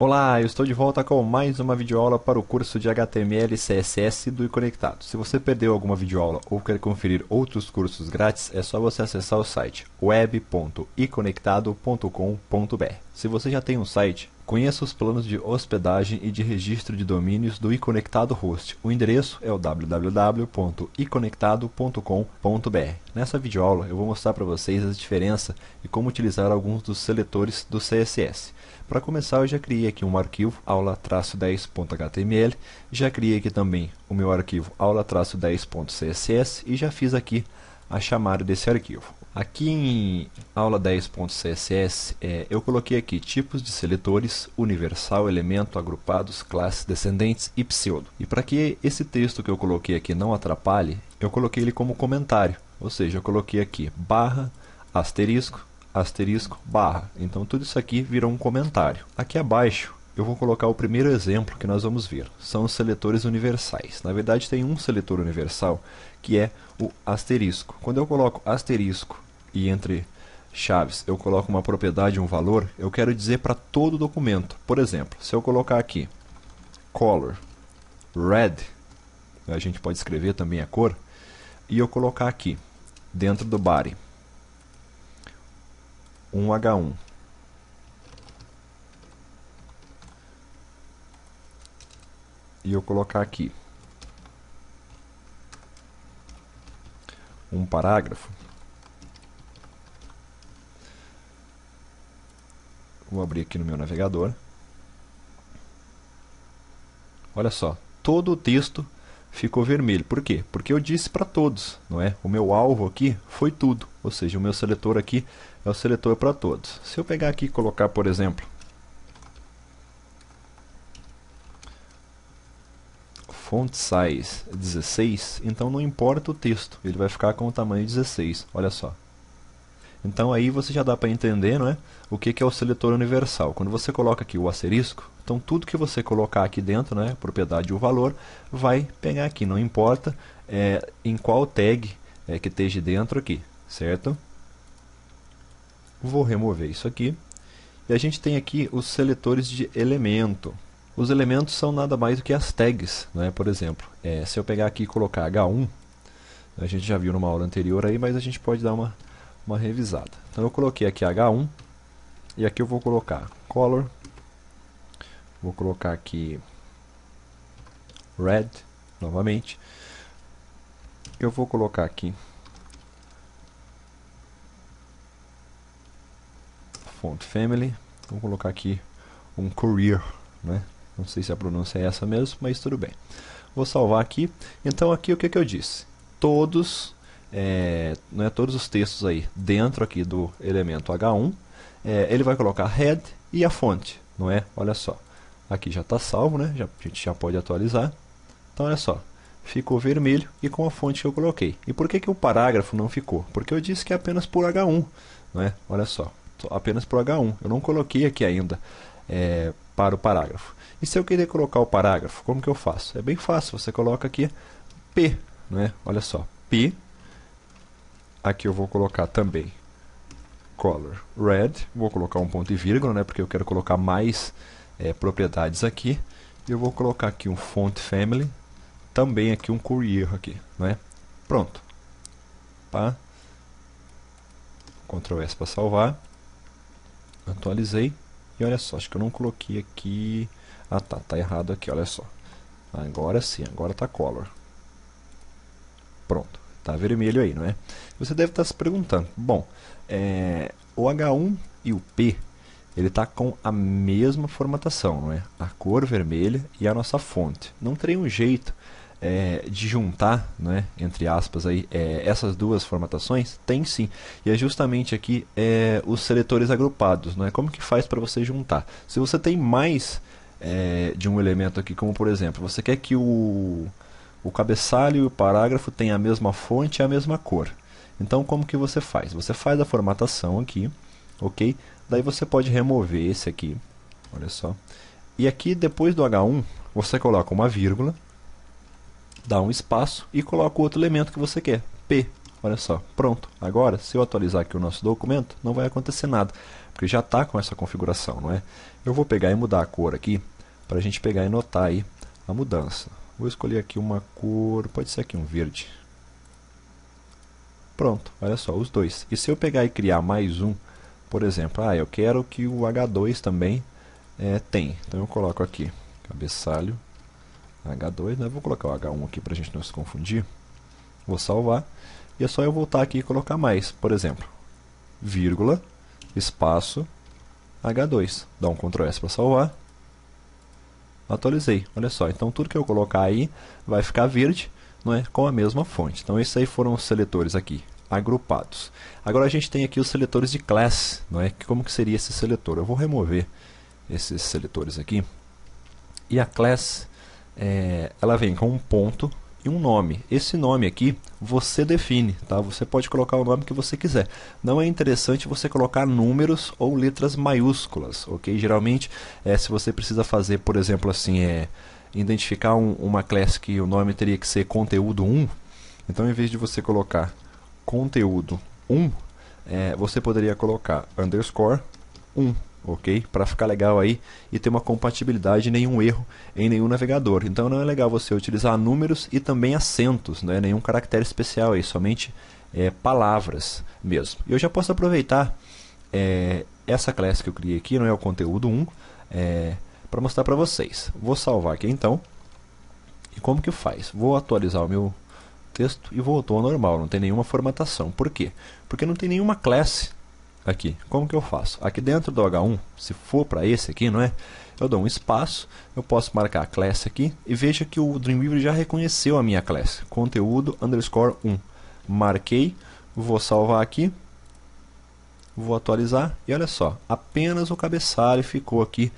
Olá, eu estou de volta com mais uma videoaula para o curso de HTML e CSS do iConectado. Se você perdeu alguma videoaula ou quer conferir outros cursos grátis, é só você acessar o site web.iconectado.com.br. Se você já tem um site, conheça os planos de hospedagem e de registro de domínios do iConectado Host. O endereço é o www.iconectado.com.br. Nessa videoaula eu vou mostrar para vocês a diferença e como utilizar alguns dos seletores do CSS. Para começar, eu já criei aqui um arquivo aula-10.html, já criei aqui também o meu arquivo aula-10.css e já fiz aqui a chamada desse arquivo. Aqui em aula10.css, eu coloquei aqui tipos de seletores, universal, elemento, agrupados, classes, descendentes e pseudo. E para que esse texto que eu coloquei aqui não atrapalhe, eu coloquei ele como comentário, ou seja, eu coloquei aqui barra, asterisco, asterisco, barra. Então tudo isso aqui virou um comentário. Aqui abaixo eu vou colocar o primeiro exemplo que nós vamos ver. São os seletores universais. Na verdade tem um seletor universal que é o asterisco. Quando eu coloco asterisco e entre chaves eu coloco uma propriedade, um valor, eu quero dizer para todo documento. Por exemplo, se eu colocar aqui color red, a gente pode escrever também a cor, e eu colocar aqui dentro do body um H1 e eu colocar aqui um parágrafo, vou abrir aqui no meu navegador. Olha só, todo o texto ficou vermelho. Por quê? Porque eu disse para todos, não é? O meu alvo aqui foi tudo, ou seja, o meu seletor aqui é o seletor para todos. Se eu pegar aqui e colocar, por exemplo, font size 16, então não importa o texto, ele vai ficar com o tamanho 16, olha só. Então aí você já dá para entender, não é? O que é o seletor universal. Quando você coloca aqui o asterisco, então tudo que você colocar aqui dentro, né, propriedade ou valor, vai pegar aqui, não importa em qual tag que esteja dentro aqui, certo? Vou remover isso aqui. E a gente tem aqui os seletores de elemento. Os elementos são nada mais do que as tags, né? Por exemplo, se eu pegar aqui e colocar H1, a gente já viu numa aula anterior aí, mas a gente pode dar uma revisada. Então eu coloquei aqui H1 e aqui eu vou colocar color, vou colocar aqui red novamente, eu vou colocar aqui font family, vou colocar aqui um Courier, né? Não sei se a pronúncia é essa mesmo, mas tudo bem. Vou salvar aqui. Então aqui o que eu disse? Todos todos os textos aí dentro aqui do elemento H1, ele vai colocar head e a fonte, não é? Olha só, aqui já está salvo, né? A gente já pode atualizar. Então olha só, ficou vermelho e com a fonte que eu coloquei. E por que o parágrafo não ficou? Porque eu disse que é apenas por H1, não é? Olha só, apenas por H1. Eu não coloquei aqui ainda para o parágrafo. E se eu querer colocar o parágrafo, como que eu faço? É bem fácil, você coloca aqui P, né? Olha só, P. Aqui eu vou colocar também color red, vou colocar um ponto e vírgula, né, porque eu quero colocar mais propriedades aqui. E eu vou colocar aqui um font family, também aqui um Courier aqui, né? Pronto. Tá? Ctrl S para salvar. Atualizei. E olha só, acho que eu não coloquei aqui. Ah, tá errado aqui, olha só. Agora sim, agora tá color. Pronto. Tá vermelho aí, não é? Você deve estar se perguntando, bom, o H1 e o P, ele está com a mesma formatação, não é? A cor vermelha e a nossa fonte. Não teria um jeito de juntar, né, entre aspas, aí, essas duas formatações? Tem sim. E é justamente aqui os seletores agrupados, não é? Como que faz para você juntar? Se você tem mais de um elemento aqui, como por exemplo, você quer que o cabeçalho e o parágrafo têm a mesma fonte e a mesma cor. Então, como que você faz? Você faz a formatação aqui, ok? Daí você pode remover esse aqui, olha só. E aqui, depois do H1, você coloca uma vírgula, dá um espaço e coloca o outro elemento que você quer, P. olha só, pronto. Agora, se eu atualizar aqui o nosso documento, não vai acontecer nada, porque já está com essa configuração, não é? Eu vou pegar e mudar a cor aqui, para a gente pegar e notar aí a mudança. Vou escolher aqui uma cor, pode ser aqui um verde. Pronto, olha só, os dois. E se eu pegar e criar mais um, por exemplo, eu quero que o H2 também tem. Então eu coloco aqui, cabeçalho, H2, né? Vou colocar o H1 aqui para a gente não se confundir. Vou salvar. E é só eu voltar aqui e colocar mais. Por exemplo, vírgula, espaço, H2. Dá um Ctrl S para salvar. Atualizei. Olha só, então tudo que eu colocar aí vai ficar verde, não é? Com a mesma fonte. Então esses aí foram os seletores aqui, agrupados. Agora a gente tem aqui os seletores de class, não é? Como que seria esse seletor? Eu vou remover esses seletores aqui. E a class, ela vem com um ponto e um nome. Esse nome aqui você define, tá? Você pode colocar o nome que você quiser. Não é interessante você colocar números ou letras maiúsculas, ok? Geralmente, se você precisa fazer, por exemplo, assim, identificar uma class que o nome teria que ser conteúdo 1, então em vez de você colocar conteúdo 1, você poderia colocar underscore 1. Ok? Para ficar legal aí e ter uma compatibilidade e nenhum erro em nenhum navegador. Então não é legal você utilizar números e também acentos, não é nenhum caractere especial aí, somente palavras mesmo. E eu já posso aproveitar essa classe que eu criei aqui, não é o conteúdo 1, para mostrar para vocês. Vou salvar aqui então. E como que faz? Vou atualizar o meu texto e voltou ao normal, não tem nenhuma formatação. Por quê? Porque não tem nenhuma classe aqui. Como que eu faço? Aqui dentro do H1, se for para esse aqui, não é? Eu dou um espaço, eu posso marcar a classe aqui e veja que o Dreamweaver já reconheceu a minha classe, conteúdo underscore 1. Marquei, vou salvar aqui, vou atualizar e olha só, apenas o cabeçalho ficou aqui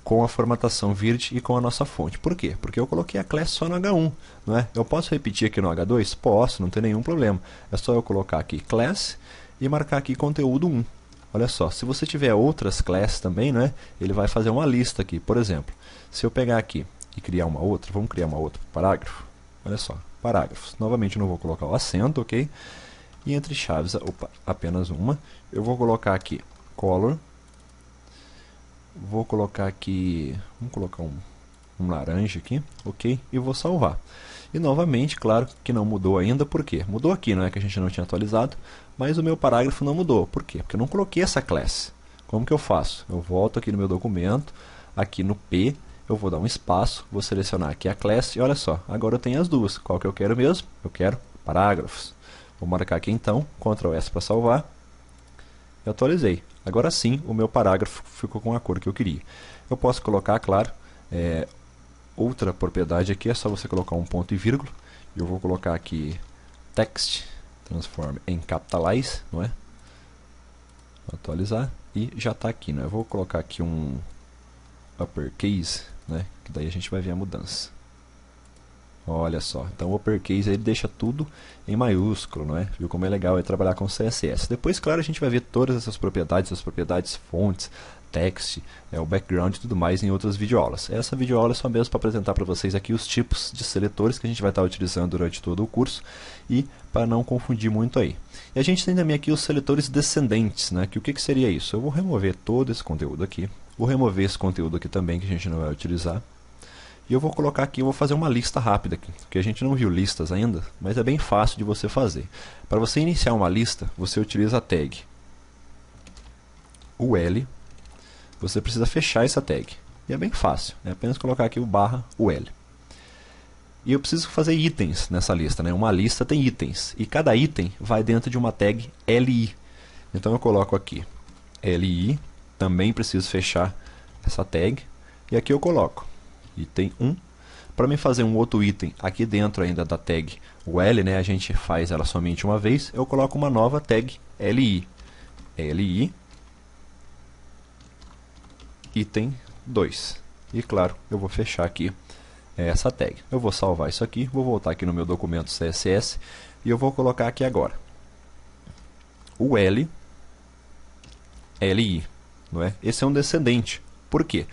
com a formatação verde e com a nossa fonte. Por quê? Porque eu coloquei a classe só no H1, não é? Eu posso repetir aqui no H2? Posso, não tem nenhum problema. É só eu colocar aqui classe e marcar aqui conteúdo 1. Olha só, se você tiver outras classes também, né, ele vai fazer uma lista aqui. Por exemplo, se eu pegar aqui e criar uma outra, vamos criar uma outra parágrafo. Olha só, parágrafos. Novamente eu não vou colocar o acento, ok? E entre chaves, apenas uma. Eu vou colocar aqui color. Vou colocar aqui, vamos colocar um laranja aqui, ok? E vou salvar. E novamente, claro que não mudou ainda, por quê? Mudou aqui, não é que a gente não tinha atualizado, mas o meu parágrafo não mudou. Por quê? Porque eu não coloquei essa classe. Como que eu faço? Eu volto aqui no meu documento, aqui no P, eu vou dar um espaço, vou selecionar aqui a classe, e olha só, agora eu tenho as duas. Qual que eu quero mesmo? Eu quero parágrafos. Vou marcar aqui então, Ctrl S para salvar, e atualizei. Agora sim, o meu parágrafo ficou com a cor que eu queria. Eu posso colocar, claro, outra propriedade aqui, é só você colocar um ponto e vírgula. Eu vou colocar aqui text, transform em capitalize, não é? Vou atualizar e já está aqui, né? Eu vou colocar aqui um uppercase, né? Que daí a gente vai ver a mudança. Olha só, então o uppercase ele deixa tudo em maiúsculo, não é? Viu como é legal trabalhar com CSS. Depois, claro, a gente vai ver todas essas propriedades, as propriedades fontes, text, o background e tudo mais em outras videoaulas. Essa videoaula é só mesmo para apresentar para vocês aqui os tipos de seletores que a gente vai estar utilizando durante todo o curso e para não confundir muito aí. E a gente tem também aqui os seletores descendentes, né? Que o que seria isso? Eu vou remover todo esse conteúdo aqui, vou remover esse conteúdo aqui também que a gente não vai utilizar. E eu vou colocar aqui, eu vou fazer uma lista rápida aqui, porque a gente não viu listas ainda, mas é bem fácil de você fazer. Para você iniciar uma lista, você utiliza a tag UL, você precisa fechar essa tag. E é bem fácil, é apenas colocar aqui o barra UL. E eu preciso fazer itens nessa lista, né? Uma lista tem itens, e cada item vai dentro de uma tag LI. Então eu coloco aqui LI, também preciso fechar essa tag, e aqui eu coloco item 1. Para mim fazer um outro item aqui dentro ainda da tag UL, né, a gente faz ela somente uma vez, eu coloco uma nova tag LI. LI item 2. E claro, eu vou fechar aqui essa tag. Eu vou salvar isso aqui, vou voltar aqui no meu documento CSS e eu vou colocar aqui agora UL LI, não é? Esse é um descendente. Por quê?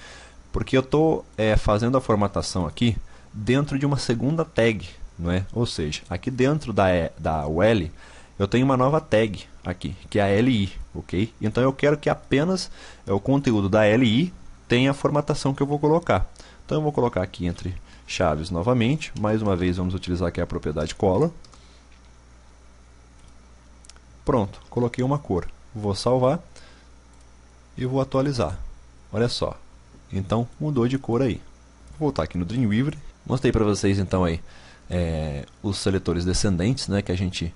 Porque eu estou fazendo a formatação aqui dentro de uma segunda tag, não é? Ou seja, aqui dentro da UL eu tenho uma nova tag aqui, que é a LI, ok? Então eu quero que apenas o conteúdo da LI tenha a formatação que eu vou colocar. Então eu vou colocar aqui entre chaves novamente, mais uma vez vamos utilizar aqui a propriedade color. Pronto, coloquei uma cor. Vou salvar e vou atualizar. Olha só, então mudou de cor aí. Vou voltar aqui no Dreamweaver. Mostrei para vocês então aí os seletores descendentes, né, que a gente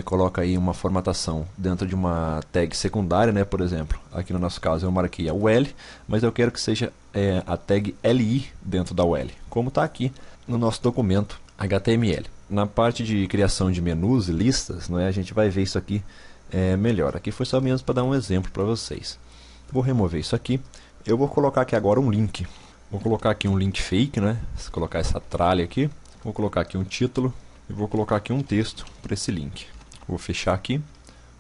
coloca aí uma formatação dentro de uma tag secundária, né, por exemplo, aqui no nosso caso eu marquei a UL, mas eu quero que seja a tag LI dentro da UL, como está aqui no nosso documento HTML. Na parte de criação de menus e listas, né, a gente vai ver isso aqui melhor. Aqui foi só mesmo para dar um exemplo para vocês. Vou remover isso aqui. Eu vou colocar aqui agora um link. Vou colocar aqui um link fake, né? Vou colocar essa tralha aqui. Vou colocar aqui um título e vou colocar aqui um texto para esse link. Vou fechar aqui,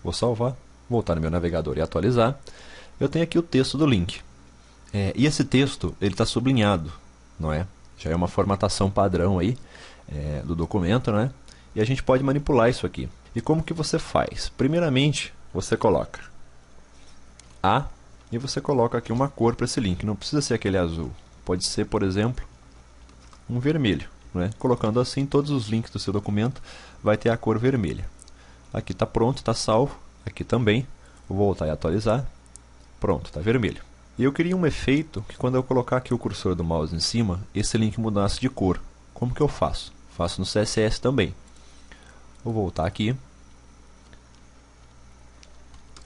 vou salvar, voltar no meu navegador e atualizar. Eu tenho aqui o texto do link. E esse texto ele está sublinhado, não é? Já é uma formatação padrão aí do documento, né? E a gente pode manipular isso aqui. E como que você faz? Primeiramente, você coloca A e você coloca aqui uma cor para esse link. Não precisa ser aquele azul. Pode ser, por exemplo, um vermelho, né? Colocando assim, todos os links do seu documento vai ter a cor vermelha. Aqui está pronto, está salvo. Aqui também. Vou voltar e atualizar. Pronto, está vermelho. E eu queria um efeito que quando eu colocar aqui o cursor do mouse em cima, esse link mudasse de cor. Como que eu faço? Faço no CSS também. Vou voltar aqui.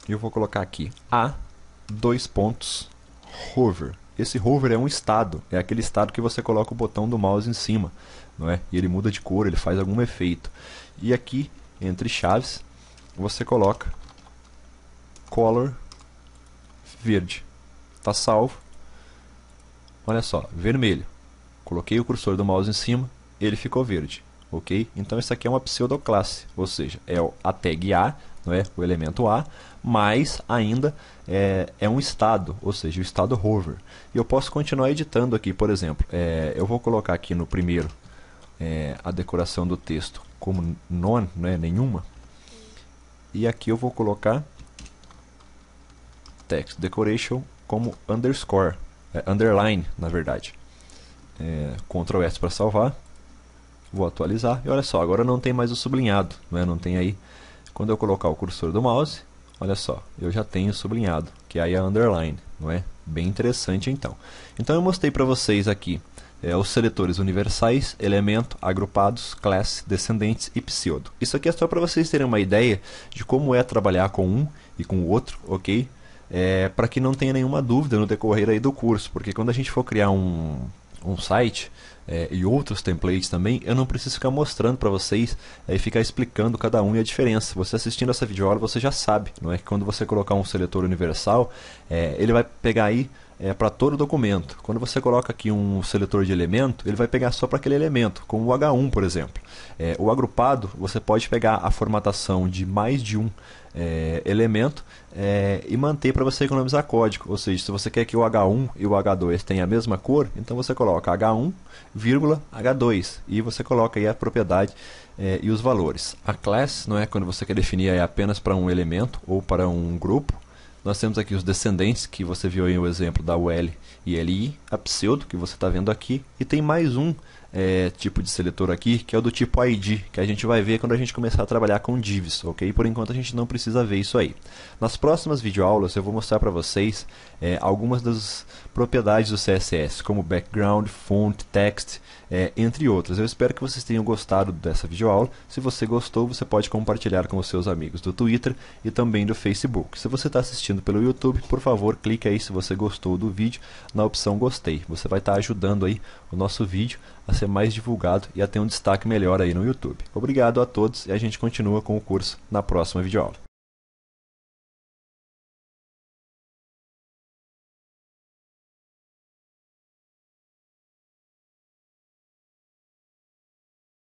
E eu vou colocar aqui A, hover. Esse hover é um estado. É aquele estado que você coloca o botão do mouse em cima, não é? E ele muda de cor, ele faz algum efeito. E aqui, entre chaves, você coloca color verde. Está salvo. Olha só, vermelho. Coloquei o cursor do mouse em cima, ele ficou verde. Ok? Então isso aqui é uma pseudoclasse, ou seja, é a tag A, não é? O elemento A, mas ainda é um estado, ou seja, o estado hover. E eu posso continuar editando aqui, por exemplo, eu vou colocar aqui no primeiro a decoração do texto como none, não é nenhuma. E aqui eu vou colocar text decoration como underscore, underline, na verdade. Ctrl S para salvar. Vou atualizar e olha só, agora não tem mais o sublinhado, não tem aí. Quando eu colocar o cursor do mouse, olha só, eu já tenho sublinhado, que aí é a underline, não é? Bem interessante então. Então eu mostrei para vocês aqui os seletores universais, elemento, agrupados, classe, descendentes e pseudo. Isso aqui é só para vocês terem uma ideia de como é trabalhar com um e com o outro, ok? Para que não tenha nenhuma dúvida no decorrer aí do curso, porque quando a gente for criar um site e outros templates também, eu não preciso ficar mostrando para vocês e ficar explicando cada um e a diferença. Você assistindo essa videoaula você já sabe, não é? Que quando você colocar um seletor universal, ele vai pegar aí para todo o documento. Quando você coloca aqui um seletor de elemento, ele vai pegar só para aquele elemento, como o H1, por exemplo. O agrupado, você pode pegar a formatação de mais de um elemento e manter para você economizar código. Ou seja, se você quer que o H1 e o H2 tenham a mesma cor, então você coloca H1, H2 e você coloca aí a propriedade e os valores. A class, não é quando você quer definir apenas para um elemento ou para um grupo. Nós temos aqui os descendentes, que você viu aí o exemplo da UL e LI, a pseudo, que você está vendo aqui, e tem mais um tipo de seletor aqui, que é o do tipo ID, que a gente vai ver quando a gente começar a trabalhar com divs, ok? Por enquanto a gente não precisa ver isso aí. Nas próximas videoaulas eu vou mostrar para vocês algumas das propriedades do CSS, como background, font, text, entre outras. Eu espero que vocês tenham gostado dessa videoaula. Se você gostou, você pode compartilhar com os seus amigos do Twitter e também do Facebook. Se você está assistindo pelo YouTube, por favor, clique aí se você gostou do vídeo na opção gostei. Você vai estar ajudando aí o nosso vídeo a ser mais divulgado e a ter um destaque melhor aí no YouTube. Obrigado a todos e a gente continua com o curso na próxima videoaula.